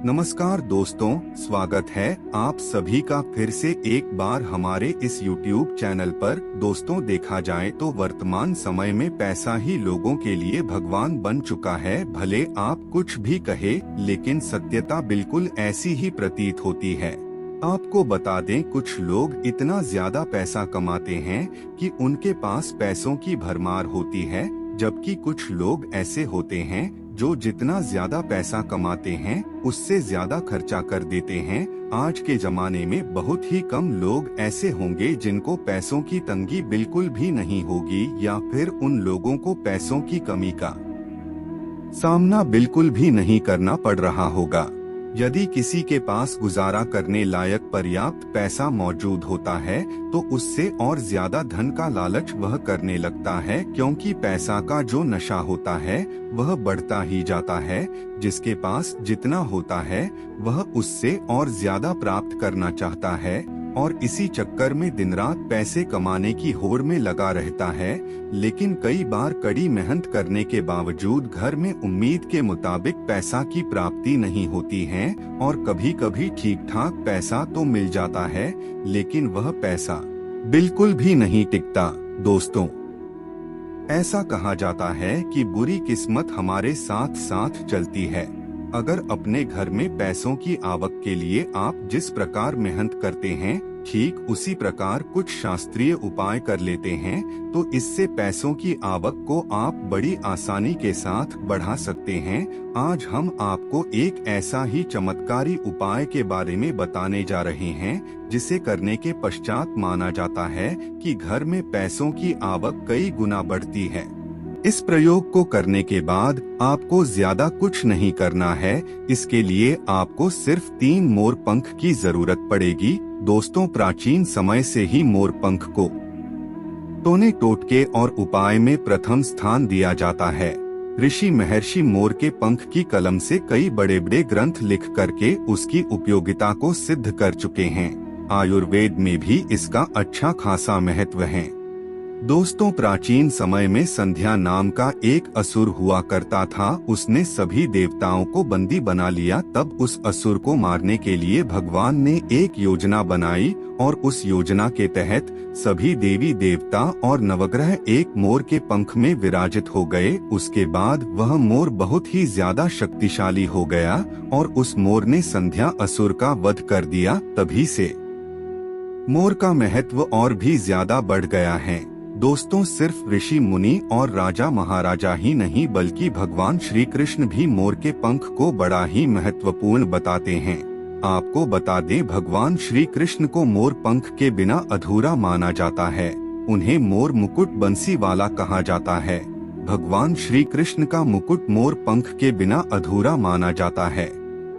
नमस्कार दोस्तों, स्वागत है आप सभी का फिर से एक बार हमारे इस YouTube चैनल पर। दोस्तों, देखा जाए तो वर्तमान समय में पैसा ही लोगों के लिए भगवान बन चुका है। भले आप कुछ भी कहे, लेकिन सत्यता बिल्कुल ऐसी ही प्रतीत होती है। आपको बता दें, कुछ लोग इतना ज्यादा पैसा कमाते हैं कि उनके पास पैसों की भरमार होती है, जबकि कुछ लोग ऐसे होते हैं जो जितना ज्यादा पैसा कमाते हैं उससे ज्यादा खर्चा कर देते हैं। आज के जमाने में बहुत ही कम लोग ऐसे होंगे जिनको पैसों की तंगी बिल्कुल भी नहीं होगी, या फिर उन लोगों को पैसों की कमी का सामना बिल्कुल भी नहीं करना पड़ रहा होगा। यदि किसी के पास गुजारा करने लायक पर्याप्त पैसा मौजूद होता है तो उससे और ज्यादा धन का लालच वह करने लगता है, क्योंकि पैसा का जो नशा होता है वह बढ़ता ही जाता है। जिसके पास जितना होता है वह उससे और ज्यादा प्राप्त करना चाहता है और इसी चक्कर में दिन रात पैसे कमाने की होड़ में लगा रहता है। लेकिन कई बार कड़ी मेहनत करने के बावजूद घर में उम्मीद के मुताबिक पैसा की प्राप्ति नहीं होती है, और कभी कभी ठीक ठाक पैसा तो मिल जाता है, लेकिन वह पैसा बिल्कुल भी नहीं टिकता। दोस्तों, ऐसा कहा जाता है कि बुरी किस्मत हमारे साथ साथ चलती है। अगर अपने घर में पैसों की आवक के लिए आप जिस प्रकार मेहनत करते हैं, ठीक उसी प्रकार कुछ शास्त्रीय उपाय कर लेते हैं, तो इससे पैसों की आवक को आप बड़ी आसानी के साथ बढ़ा सकते हैं। आज हम आपको एक ऐसा ही चमत्कारी उपाय के बारे में बताने जा रहे हैं, जिसे करने के पश्चात माना जाता है कि घर में पैसों की आवक कई गुना बढ़ती है। इस प्रयोग को करने के बाद आपको ज्यादा कुछ नहीं करना है। इसके लिए आपको सिर्फ 3 मोर पंख की जरूरत पड़ेगी। दोस्तों, प्राचीन समय से ही मोर पंख को टोने टोटके और उपाय में प्रथम स्थान दिया जाता है। ऋषि महर्षि मोर के पंख की कलम से कई बड़े बड़े ग्रंथ लिख करके उसकी उपयोगिता को सिद्ध कर चुके हैं। आयुर्वेद में भी इसका अच्छा खासा महत्व है। दोस्तों, प्राचीन समय में संध्या नाम का एक असुर हुआ करता था। उसने सभी देवताओं को बंदी बना लिया। तब उस असुर को मारने के लिए भगवान ने एक योजना बनाई, और उस योजना के तहत सभी देवी देवता और नवग्रह एक मोर के पंख में विराजित हो गए। उसके बाद वह मोर बहुत ही ज्यादा शक्तिशाली हो गया और उस मोर ने संध्या असुर का वध कर दिया। तभी से मोर का महत्व और भी ज्यादा बढ़ गया है। दोस्तों, सिर्फ ऋषि मुनि और राजा महाराजा ही नहीं, बल्कि भगवान श्री कृष्ण भी मोर के पंख को बड़ा ही महत्वपूर्ण बताते हैं। आपको बता दें, भगवान श्री कृष्ण को मोर पंख के बिना अधूरा माना जाता है। उन्हें मोर मुकुट बंसी वाला कहा जाता है। भगवान श्री कृष्ण का मुकुट मोर पंख के बिना अधूरा माना जाता है।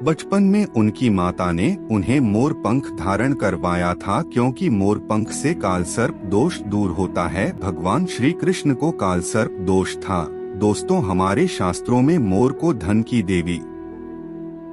बचपन में उनकी माता ने उन्हें मोर पंख धारण करवाया था, क्योंकि मोर पंख से कालसर्प दोष दूर होता है। भगवान श्री कृष्ण को कालसर्प दोष था। दोस्तों, हमारे शास्त्रों में मोर को धन की देवी,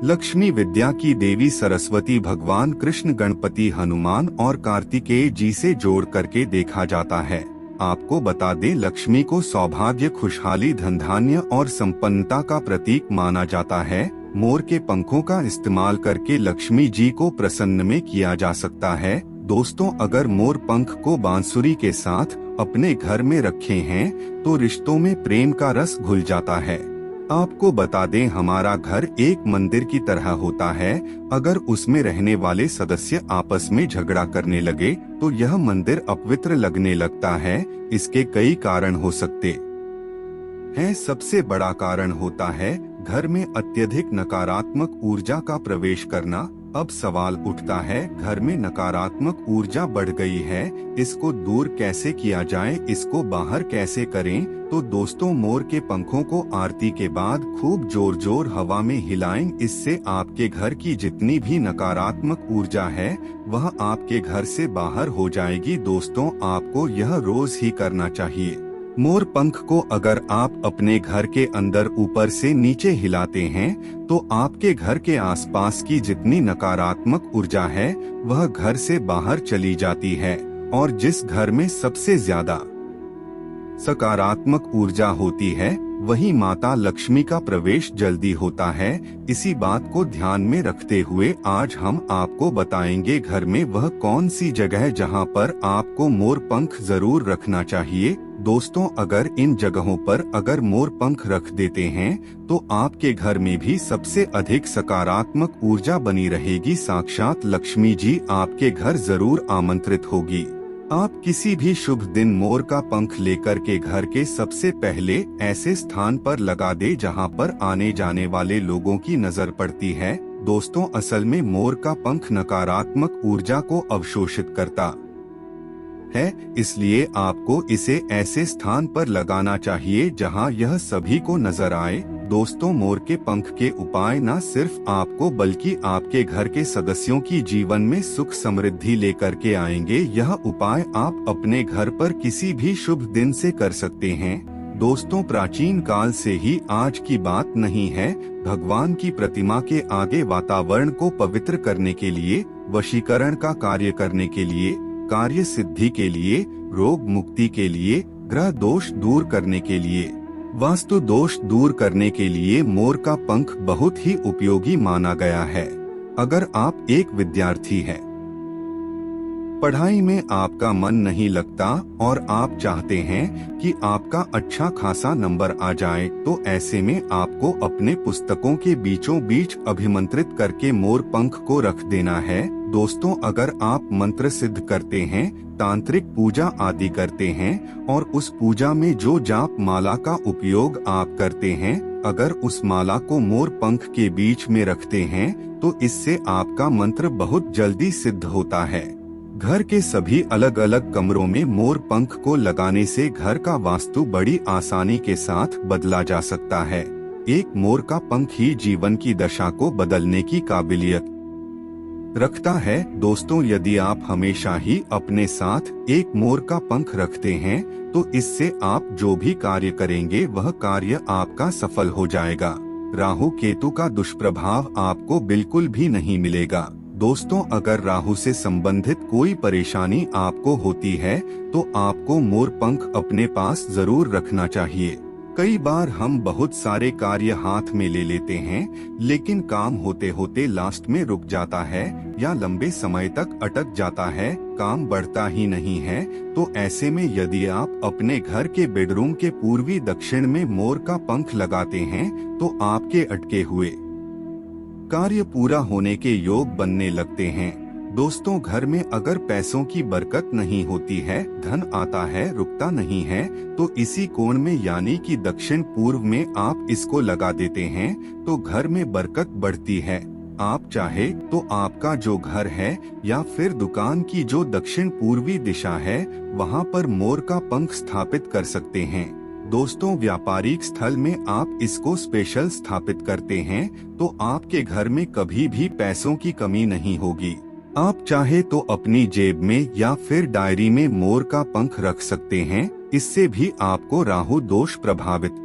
लक्ष्मी, विद्या की देवी सरस्वती, भगवान कृष्ण, गणपति, हनुमान और कार्तिकेय जी से जोड़ करके देखा जाता है। आपको बता दें, लक्ष्मी को सौभाग्य, खुशहाली, धन धान्य और संपन्नता का प्रतीक माना जाता है। मोर के पंखों का इस्तेमाल करके लक्ष्मी जी को प्रसन्न में किया जा सकता है। दोस्तों, अगर मोर पंख को बांसुरी के साथ अपने घर में रखे हैं तो रिश्तों में प्रेम का रस घुल जाता है। आपको बता दें, हमारा घर एक मंदिर की तरह होता है। अगर उसमें रहने वाले सदस्य आपस में झगड़ा करने लगे तो यह मंदिर अपवित्र लगने लगता है। इसके कई कारण हो सकते हैं। सबसे बड़ा कारण होता है घर में अत्यधिक नकारात्मक ऊर्जा का प्रवेश करना। अब सवाल उठता है, घर में नकारात्मक ऊर्जा बढ़ गई है, इसको दूर कैसे किया जाए, इसको बाहर कैसे करें? तो दोस्तों, मोर के पंखों को आरती के बाद खूब जोर जोर हवा में हिलाएं। इससे आपके घर की जितनी भी नकारात्मक ऊर्जा है वह आपके घर से बाहर हो जाएगी। दोस्तों, आपको यह रोज ही करना चाहिए। मोर पंख को अगर आप अपने घर के अंदर ऊपर से नीचे हिलाते हैं तो आपके घर के आसपास की जितनी नकारात्मक ऊर्जा है वह घर से बाहर चली जाती है, और जिस घर में सबसे ज्यादा सकारात्मक ऊर्जा होती है वहीं माता लक्ष्मी का प्रवेश जल्दी होता है। इसी बात को ध्यान में रखते हुए आज हम आपको बताएंगे घर में वह कौन सी जगह है जहां पर आपको मोर पंख जरूर रखना चाहिए। दोस्तों, अगर इन जगहों पर अगर मोर पंख रख देते हैं तो आपके घर में भी सबसे अधिक सकारात्मक ऊर्जा बनी रहेगी। साक्षात लक्ष्मी जी आपके घर जरूर आमंत्रित होगी। आप किसी भी शुभ दिन मोर का पंख लेकर के घर के सबसे पहले ऐसे स्थान पर लगा दे जहां पर आने जाने वाले लोगों की नजर पड़ती है। दोस्तों, असल में मोर का पंख नकारात्मक ऊर्जा को अवशोषित करता है, इसलिए आपको इसे ऐसे स्थान पर लगाना चाहिए जहां यह सभी को नजर आए। दोस्तों, मोर के पंख के उपाय न सिर्फ आपको बल्कि आपके घर के सदस्यों की जीवन में सुख समृद्धि लेकर के आएंगे। यह उपाय आप अपने घर पर किसी भी शुभ दिन से कर सकते हैं। दोस्तों, प्राचीन काल से ही आज की बात नहीं है। भगवान की प्रतिमा के आगे वातावरण को पवित्र करने के लिए, वशीकरण का कार्य करने के लिए, कार्य सिद्धि के लिए, रोग मुक्ति के लिए, ग्रह दोष दूर करने के लिए, वास्तु दोष दूर करने के लिए मोर का पंख बहुत ही उपयोगी माना गया है। अगर आप एक विद्यार्थी हैं, पढ़ाई में आपका मन नहीं लगता और आप चाहते हैं कि आपका अच्छा खासा नंबर आ जाए, तो ऐसे में आपको अपने पुस्तकों के बीचों बीच अभिमंत्रित करके मोर पंख को रख देना है। दोस्तों, अगर आप मंत्र सिद्ध करते हैं, तांत्रिक पूजा आदि करते हैं और उस पूजा में जो जाप माला का उपयोग आप करते हैं, अगर उस माला को मोर पंख के बीच में रखते हैं तो इससे आपका मंत्र बहुत जल्दी सिद्ध होता है। घर के सभी अलग अलग कमरों में मोर पंख को लगाने से घर का वास्तु बड़ी आसानी के साथ बदला जा सकता है। एक मोर का पंख ही जीवन की दशा को बदलने की काबिलियत रखता है। दोस्तों, यदि आप हमेशा ही अपने साथ एक मोर का पंख रखते हैं तो इससे आप जो भी कार्य करेंगे वह कार्य आपका सफल हो जाएगा। राहु केतु का दुष्प्रभाव आपको बिल्कुल भी नहीं मिलेगा। दोस्तों, अगर राहु से संबंधित कोई परेशानी आपको होती है तो आपको मोर पंख अपने पास जरूर रखना चाहिए। कई बार हम बहुत सारे कार्य हाथ में ले लेते हैं, लेकिन काम होते होते लास्ट में रुक जाता है या लंबे समय तक अटक जाता है, काम बढ़ता ही नहीं है। तो ऐसे में यदि आप अपने घर के बेडरूम के पूर्वी दक्षिण में मोर का पंख लगाते हैं तो आपके अटके हुए कार्य पूरा होने के योग बनने लगते हैं। दोस्तों, घर में अगर पैसों की बरकत नहीं होती है, धन आता है रुकता नहीं है, तो इसी कोण में यानी कि दक्षिण पूर्व में आप इसको लगा देते हैं तो घर में बरकत बढ़ती है। आप चाहे तो आपका जो घर है या फिर दुकान की जो दक्षिण पूर्वी दिशा है वहां पर मोर का पंख स्थापित कर सकते हैं। दोस्तों, व्यापारिक स्थल में आप इसको स्पेशल स्थापित करते हैं तो आपके घर में कभी भी पैसों की कमी नहीं होगी। आप चाहे तो अपनी जेब में या फिर डायरी में मोर का पंख रख सकते हैं। इससे भी आपको राहु दोष प्रभावित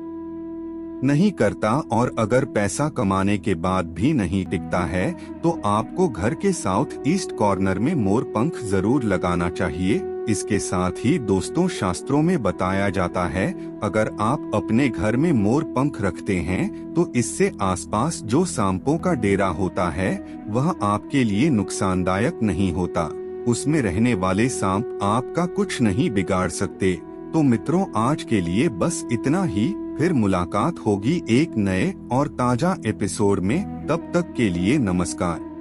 नहीं करता और अगर पैसा कमाने के बाद भी नहीं टिकता है तो आपको घर के साउथ ईस्ट कॉर्नर में मोर पंख जरूर लगाना चाहिए। इसके साथ ही दोस्तों, शास्त्रों में बताया जाता है अगर आप अपने घर में मोर पंख रखते हैं तो इससे आसपास जो सांपों का डेरा होता है वह आपके लिए नुकसानदायक नहीं होता। उसमें रहने वाले सांप आपका कुछ नहीं बिगाड़ सकते। तो मित्रों, आज के लिए बस इतना ही। फिर मुलाकात होगी एक नए और ताजा एपिसोड में। तब तक के लिए नमस्कार।